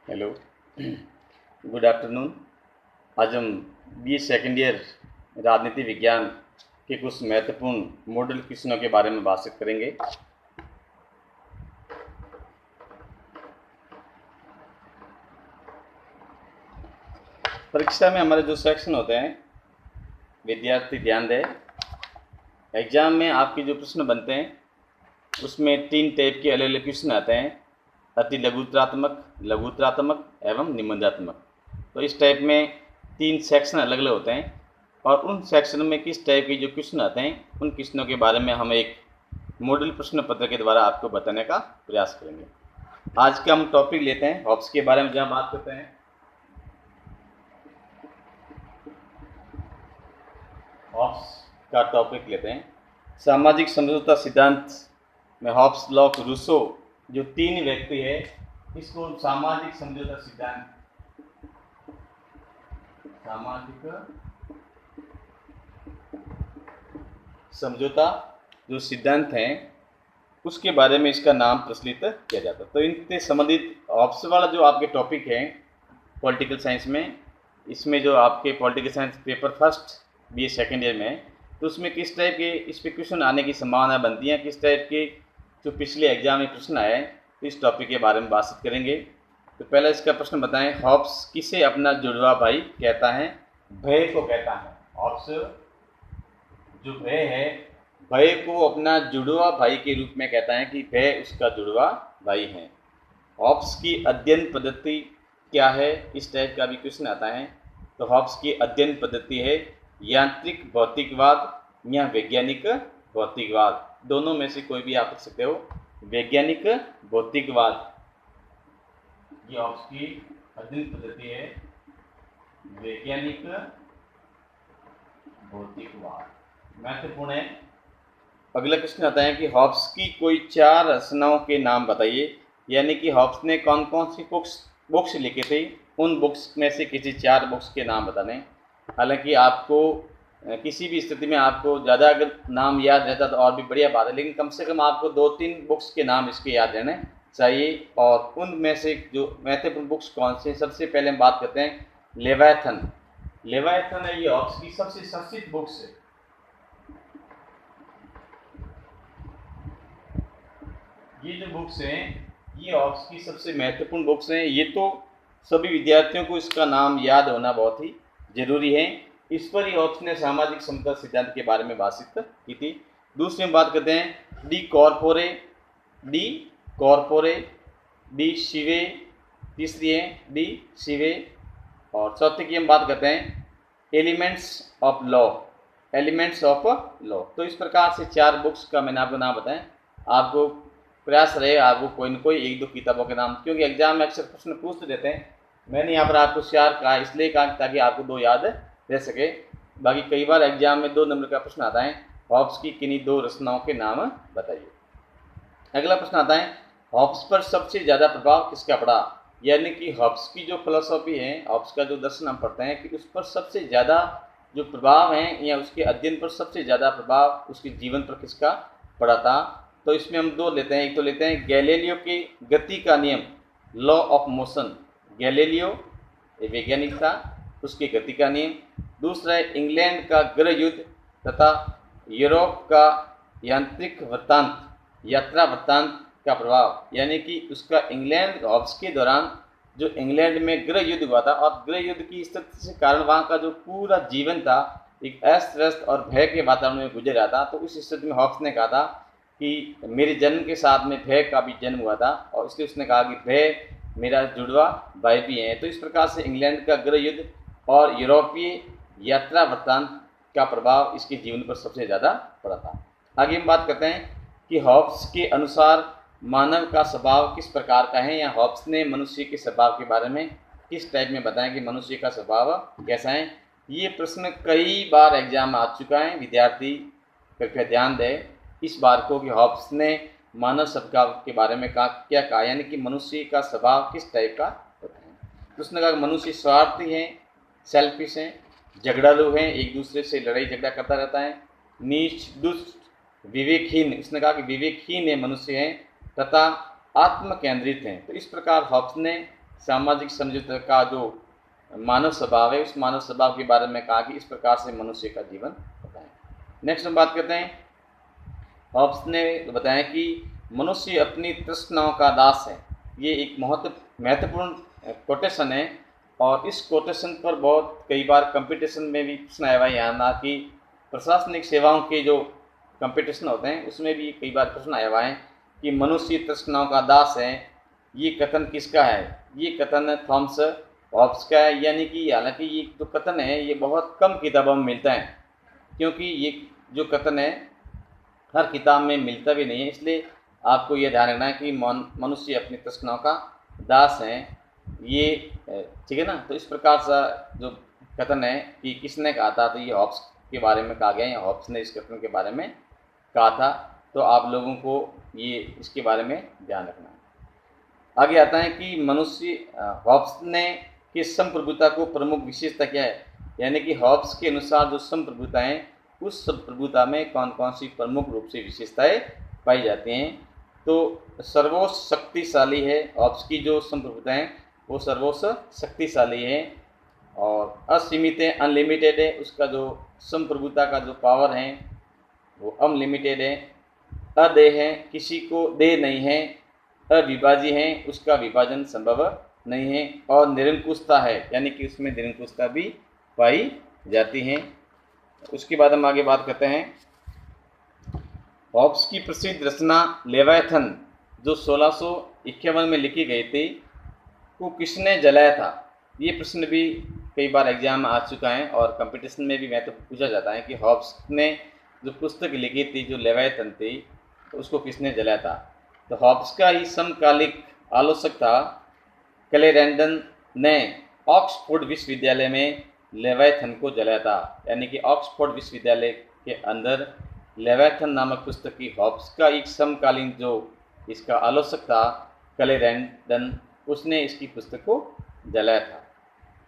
Hello, good afternoon. आज हम B second year राजनीति विज्ञान के कुछ महत्वपूर्ण मॉडल क्वेश्चनों के बारे में बातचीत करेंगे। परीक्षा में हमारे जो सेक्शन होते हैं, विद्यार्थी ध्यान दें। एग्जाम में आपके जो प्रश्न बनते हैं उसमें 3 टाइप के अलग अलग क्वेश्चन आते हैं: अति लघुत्रात्मक, लघुत्रात्मक एवं निबंधात्मक। तो इस टाइप में 3 सेक्शन अलग अलग होते हैं और उन सेक्शन में किस टाइप के जो क्वेश्चन आते हैं उन क्वेश्चनों के बारे में हम एक मॉडल प्रश्न पत्र के द्वारा आपको बताने का प्रयास करेंगे। आज का हम टॉपिक लेते हैं हॉब्स के बारे में, जहाँ बात करते हैं हॉब्स का टॉपिक लेते हैं। सामाजिक समझौता सिद्धांत में हॉब्स, लॉक, रूसो जो 3 व्यक्ति है, इसको सामाजिक समझौता सिद्धांत, सामाजिक समझौता जो सिद्धांत हैं उसके बारे में इसका नाम प्रचलित किया जाता है। तो इनसे संबंधित हॉब्स वाला जो आपके टॉपिक है पॉलिटिकल साइंस में, इसमें जो आपके political science paper first B second year में है, तो उसमें किस टाइप के इस पे क्वेश्चन आने की संभावना बनती है, किस टाइप के जो पिछले एग्जाम में प्रश्न आए, तो इस टॉपिक के बारे में बातचीत करेंगे। तो पहला इसका प्रश्न बताएं, हॉब्स किसे अपना जुड़वा भाई कहता है? भय को कहता है। हॉब्स जो भय है, भय को अपना जुड़वा भाई के रूप में कहता है कि भय उसका जुड़वा भाई है। हॉब्स की अध्ययन पद्धति क्या है? इस टाइप का भी क्वेश्चन आता है। तो हॉब्स की अध्ययन पद्धति है यांत्रिक भौतिकवाद या वैज्ञानिक भौतिकवाद, दोनों में से कोई भी आप लिख सकते हो। वैज्ञानिक भौतिकवाद, ये हॉब्स की अध्ययन पद्धति है वैज्ञानिक भौतिकवाद, महत्वपूर्ण है। अगला क्वेश्चन आता है कि हॉब्स की कोई 4 रचनाओं के नाम बताइए, यानी कि हॉब्स ने कौन कौन सी बुक्स लिखे थे, उन बुक्स में से किसी 4 बुक्स के नाम बताने। हालांकि आपको किसी भी स्थिति में आपको ज़्यादा अगर नाम याद रहता तो और भी बढ़िया बात है, लेकिन कम से कम आपको 2-3 बुक्स के नाम इसके याद रहने चाहिए। और उनमें से जो महत्वपूर्ण बुक्स कौन से, सबसे पहले हम बात करते हैं लेवायथन। लेवायथन है ये हॉब्स की सबसे चर्चित बुक्स है। ये जो बुक्स हैं ये हॉब्स की सबसे महत्वपूर्ण बुक्स हैं। ये तो सभी विद्यार्थियों को इसका नाम याद होना बहुत ही जरूरी है। इस पर ही हॉब्स ने सामाजिक समता सिद्धांत के बारे में बातचीत की थी। दूसरी हम बात करते हैं डी कॉर्पोरे, डी शिवे, तीसरी है डी शिवे, और चौथी की हम बात करते हैं elements of law, elements of law. तो इस प्रकार से 4 बुक्स का मैंने आपको नाम बताएं। आपको प्रयास रहे आपको कोई न कोई 1-2 किताबों के नाम, क्योंकि एग्जाम में अक्सर प्रश्न पूछ देते हैं। मैंने यहाँ पर आपको 4 कहा, इसलिए कहा ताकि आपको 2 याद रह सके। बाकी कई बार एग्जाम में 2 नंबर का प्रश्न आता है, हॉब्स की किन्हीं 2 रचनाओं के नाम बताइए। अगला प्रश्न आता है हॉब्स पर सबसे ज़्यादा प्रभाव किसका पड़ा, यानी कि हॉब्स की जो फिलोसॉफी है, हॉब्स का जो दर्शन हम पढ़ते हैं कि उस पर सबसे ज़्यादा जो प्रभाव है या उसके अध्ययन पर सबसे ज़्यादा प्रभाव उसके जीवन पर किसका पड़ा था। तो इसमें हम 2 लेते हैं। एक तो लेते हैं गैलीलियो के गति का नियम, लॉ ऑफ मोशन। गैलीलियो एक वैज्ञानिक था, उसकी गति का नियम। दूसरा है इंग्लैंड का गृह युद्ध तथा यूरोप का यांत्रिक वृत्तांत, यात्रा वृत्तांत का प्रभाव, यानी कि उसका इंग्लैंड हॉब्स के दौरान जो इंग्लैंड में गृह युद्ध हुआ था और गृह युद्ध की स्थिति से कारण वहाँ का जो पूरा जीवन था एक अस्त व्यस्त और भय के वातावरण में गुजर रहा था। तो उस स्थिति में हॉब्स ने कहा था कि मेरे जन्म के साथ में भय का भी जन्म हुआ था, और इसलिए उसने कहा कि भय मेरा जुड़वा भाई भी है। तो इस प्रकार से इंग्लैंड का गृह युद्ध और यूरोपीय यात्रा वृत्तांत का प्रभाव इसके जीवन पर सबसे ज़्यादा पड़ा था। आगे हम बात करते हैं कि हॉब्स के अनुसार मानव का स्वभाव किस प्रकार का है, या हॉब्स ने मनुष्य के स्वभाव के बारे में किस टाइप में बताया कि मनुष्य का स्वभाव कैसा है। ये प्रश्न कई बार एग्जाम में आ चुका है, विद्यार्थी कृपया ध्यान दें इस बार को कि हॉब्स ने मानव स्वभाव के बारे में क्या कहा, यानी कि मनुष्य का स्वभाव किस टाइप का होता है। तो उसने कहा मनुष्य स्वार्थी है, सेल्फिश है, झगड़ालू है, एक दूसरे से लड़ाई झगड़ा करता रहता है, नीच, दुष्ट, विवेकहीन। उसने कहा कि विवेकहीन है मनुष्य है तथा आत्म केंद्रित हैं। तो इस प्रकार हॉब्स ने सामाजिक समझौते का जो मानव स्वभाव है, उस मानव स्वभाव के बारे में कहा कि इस प्रकार से मनुष्य का जीवन होता है। नेक्स्ट हम बात करते हैं, हॉब्स ने बताया कि मनुष्य अपनी तृष्णाओं का दास है। ये एक महत्वपूर्ण कोटेशन है, और इस कोटेशन पर बहुत कई बार कंपटीशन में भी प्रश्न आया हुआ है। यहाँ ना कि प्रशासनिक सेवाओं के जो कंपटीशन होते हैं उसमें भी कई बार प्रश्न आया हुआ है कि मनुष्य तृष्णाओं का दास है। ये कथन किसका है? ये कथन थॉमस हॉब्स का है। यानी कि हालांकि ये जो कथन है ये बहुत कम किताबों में मिलता है, क्योंकि ये जो कथन है हर किताब में मिलता भी नहीं है। इसलिए आपको यह ध्यान रखना है कि मनुष्य अपनी तृष्णाओं का दास है, ये ठीक है ना। तो इस प्रकार से जो कथन है कि किसने कहा था, तो ये हॉब्स के बारे में कहा गया है, हॉब्स ने इस कथन के बारे में कहा था। तो आप लोगों को ये इसके बारे में ध्यान रखना है। आगे आता है कि मनुष्य हॉब्स ने कि संप्रभुता को प्रमुख विशेषता क्या है, यानी कि हॉब्स के अनुसार जो संप्रभुता है उस संप्रभुता में कौन कौन सी प्रमुख रूप से विशेषताएं पाई जाती हैं। तो सर्वोच्च शक्तिशाली है, हॉब्स की जो संप्रभुता है वो सर्वोच्च शक्तिशाली है, और असीमित है, अनलिमिटेड है। उसका जो संप्रभुता का जो पावर है वो अनलिमिटेड है। अदेह है, किसी को देह नहीं है। अविभाज्य है, उसका विभाजन संभव नहीं है। और निरंकुशता है, यानी कि उसमें निरंकुशता भी पाई जाती है। उसके बाद हम आगे बात करते हैं, हॉब्स की प्रसिद्ध रचना लेवायथन जो 1651 में लिखी गई थी, वो किसने जलाया था? ये प्रश्न भी कई बार एग्जाम में आ चुका है, और कंपटीशन में भी तो पूछा जाता है कि हॉब्स ने जो पुस्तक लिखी थी जो लेवायथन थी, तो उसको किसने जलाया था? तो हॉब्स का ही समकालिक आलोचक था क्लेरेंडन ने ऑक्सफोर्ड विश्वविद्यालय में लेवायथन को जलाया था। यानी कि ऑक्सफोर्ड विश्वविद्यालय के अंदर लेवायथन नामक पुस्तक की हॉब्स का एक समकालीन जो इसका आलोचक था क्लेरेंडन, उसने इसकी पुस्तक को जलाया था।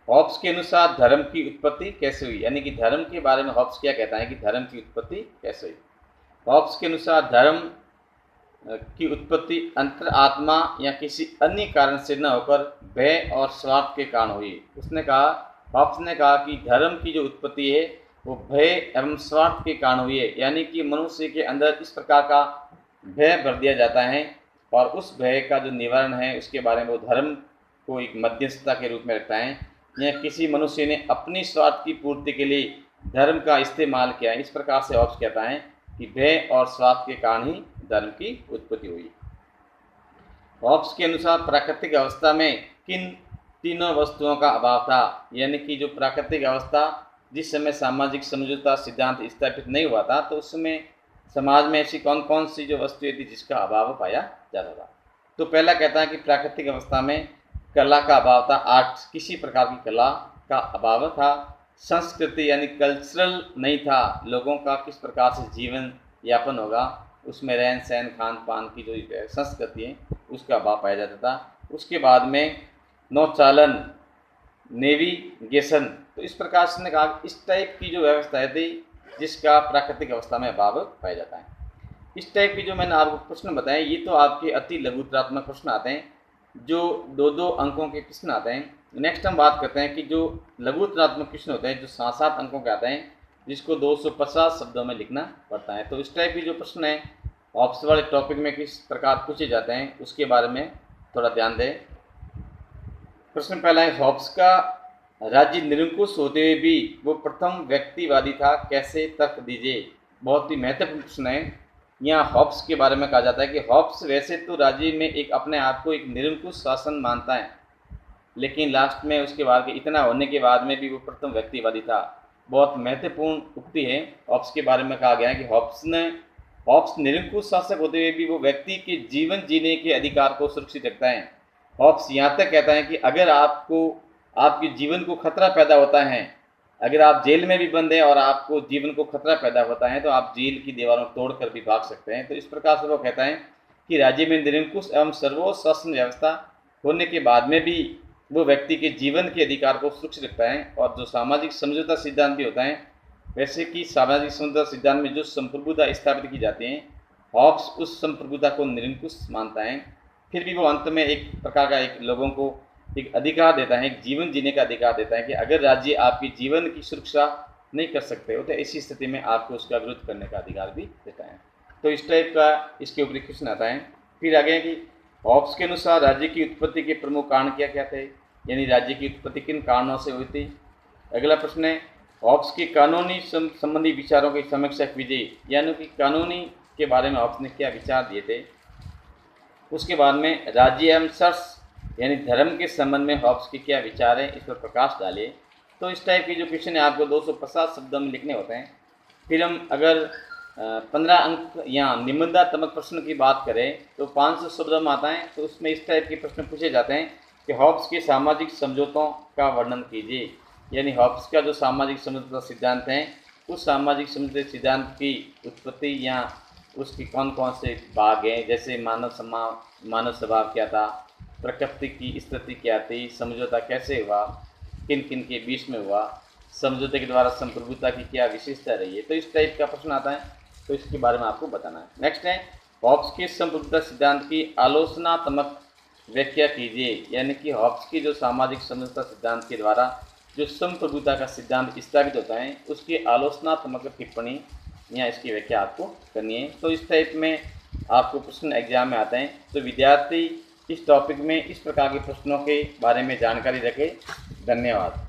हॉब्स के अनुसार धर्म की उत्पत्ति कैसे हुई, यानी कि धर्म के बारे में हॉब्स क्या कहता है कि धर्म की उत्पत्ति कैसे हुई? हॉब्स के अनुसार धर्म की उत्पत्ति अंतरात्मा या किसी अन्य कारण से न होकर भय और स्वार्थ के कारण हुई। हॉब्स ने कहा कि धर्म की जो उत्पत्ति है वो भय एवं स्वार्थ के कारण हुई है। यानी कि मनुष्य के अंदर इस प्रकार का भय भर दिया जाता है, और उस भय का जो निवारण है उसके बारे में वो धर्म को एक मध्यस्थता के रूप में रखता है, या किसी मनुष्य ने अपनी स्वार्थ की पूर्ति के लिए धर्म का इस्तेमाल किया है। इस प्रकार से हॉब्स कहता है कि भय और स्वार्थ के कारण ही धर्म की उत्पत्ति हुई। हॉब्स के अनुसार प्राकृतिक अवस्था में किन तीनों वस्तुओं का अभाव था, यानी कि जो प्राकृतिक अवस्था जिस समय सामाजिक समझौता सिद्धांत स्थापित नहीं हुआ था, तो उस समय समाज में ऐसी कौन कौन सी जो वस्तुएं थी जिसका अभाव पाया जाता था? तो पहला कहता है कि प्राकृतिक अवस्था में कला का अभाव था, आर्ट किसी प्रकार की कला का अभाव था। संस्कृति यानी कल्चरल नहीं था, लोगों का किस प्रकार से जीवन यापन होगा, उसमें रहन सहन खान पान की जो संस्कृति है उसका अभाव पाया जाता था। उसके बाद में नौचालन नेविगेशन, तो इस प्रकार से कहा इस टाइप की जो व्यवस्था थी जिसका प्राकृतिक अवस्था में अभाव पाया जाता है। इस टाइप की जो मैंने आपको प्रश्न बताए ये तो आपके अति लघुतरात्मक प्रश्न आते हैं, जो 2-2 अंकों के प्रश्न आते हैं। नेक्स्ट हम बात करते हैं कि जो लघुतरात्मक प्रश्न होते हैं जो 7-7 अंकों के आते हैं, जिसको 250 शब्दों में लिखना पड़ता है। तो इस टाइप की जो प्रश्न है हॉब्स वाले टॉपिक में किस प्रकार पूछे जाते हैं उसके बारे में थोड़ा ध्यान दें। प्रश्न पहला है, हॉब्स का राज्य निरंकुश होते हुए भी वो प्रथम व्यक्तिवादी था, कैसे? तर्क दीजिए। बहुत ही महत्वपूर्ण प्रश्न है। यहाँ हॉब्स के बारे में कहा जाता है कि हॉब्स वैसे तो राज्य में एक अपने आप को एक निरंकुश शासन मानता है, लेकिन लास्ट में उसके बाद इतना होने के बाद में भी वो प्रथम व्यक्तिवादी था। बहुत महत्वपूर्ण उक्ति है। हॉब्स के बारे में कहा गया है कि हॉब्स निरंकुश शासक होते हुए भी वो व्यक्ति के जीवन जीने के अधिकार को सुरक्षित रखता है। हॉब्स यहाँ तक कहता है कि अगर आपके जीवन को खतरा पैदा होता है, अगर आप जेल में भी बंद हैं और आपको जीवन को खतरा पैदा होता है, तो आप जेल की दीवारों को तोड़कर भी भाग सकते हैं। तो इस प्रकार से वो कहता है कि राज्य में निरंकुश एवं सर्वोच्च शासन व्यवस्था होने के बाद में भी वो व्यक्ति के जीवन के अधिकार को सुरक्षित रखता है। और जो सामाजिक समझौता सिद्धांत भी होता है, वैसे कि सामाजिक समझौता सिद्धांत में जो संप्रभुता स्थापित की जाती है, हॉब्स उस संप्रभुता को निरंकुश मानता है। फिर भी वो अंत में एक प्रकार का एक लोगों को एक अधिकार देता है, एक जीवन जीने का अधिकार देता है कि अगर राज्य आपकी जीवन की सुरक्षा नहीं कर सकते हो तो ऐसी स्थिति में आपको उसका विरोध करने का अधिकार भी देता है। तो इस टाइप का इसके ऊपर क्वेश्चन आता है। फिर आगे कि हॉब्स के अनुसार राज्य की उत्पत्ति के प्रमुख कारण क्या क्या थे, यानी राज्य की उत्पत्ति किन कारणों से हुई थी। अगला प्रश्न है हॉब्स के कानूनी संबंधी विचारों की समीक्षा कीजिए, यानी कि कानूनी के बारे में हॉब्स ने क्या विचार दिए थे। उसके बाद में राज्य एवं सर्स यानी धर्म के संबंध में हॉब्स के क्या विचार हैं, इस पर प्रकाश डालिए। तो इस टाइप के जो क्वेश्चन है आपको 250 शब्दों में लिखने होते हैं। फिर हम अगर 15 अंक या निबंधात्मक प्रश्न की बात करें तो 500 शब्दों में आता है। तो उसमें इस टाइप के प्रश्न पूछे जाते हैं कि हॉब्स के सामाजिक समझौतों का वर्णन कीजिए, यानी हॉब्स का जो सामाजिक समझौता सिद्धांत है उस सामाजिक समझौते सिद्धांत की उत्पत्ति या उसके कौन कौन से भाग हैं, जैसे मानव स्वभाव क्या था, प्रकृति की स्थिति क्या थी, समझौता कैसे हुआ, किन किन के बीच में हुआ, समझौते के द्वारा संप्रभुता की क्या विशेषता रही है। तो इस टाइप का प्रश्न आता है, तो इसके बारे में आपको बताना है। नेक्स्ट है हॉब्स के संप्रभुता सिद्धांत की आलोचनात्मक व्याख्या कीजिए, यानी कि हॉब्स की जो सामाजिक समझौता सिद्धांत के द्वारा जो संप्रभुता का सिद्धांत स्थापित होता है उसकी आलोचनात्मक टिप्पणी या इसकी व्याख्या आपको करनी है। तो इस टाइप में आपको प्रश्न एग्जाम में आते हैं। तो विद्यार्थी इस टॉपिक में इस प्रकार के प्रश्नों के बारे में जानकारी रखें। धन्यवाद।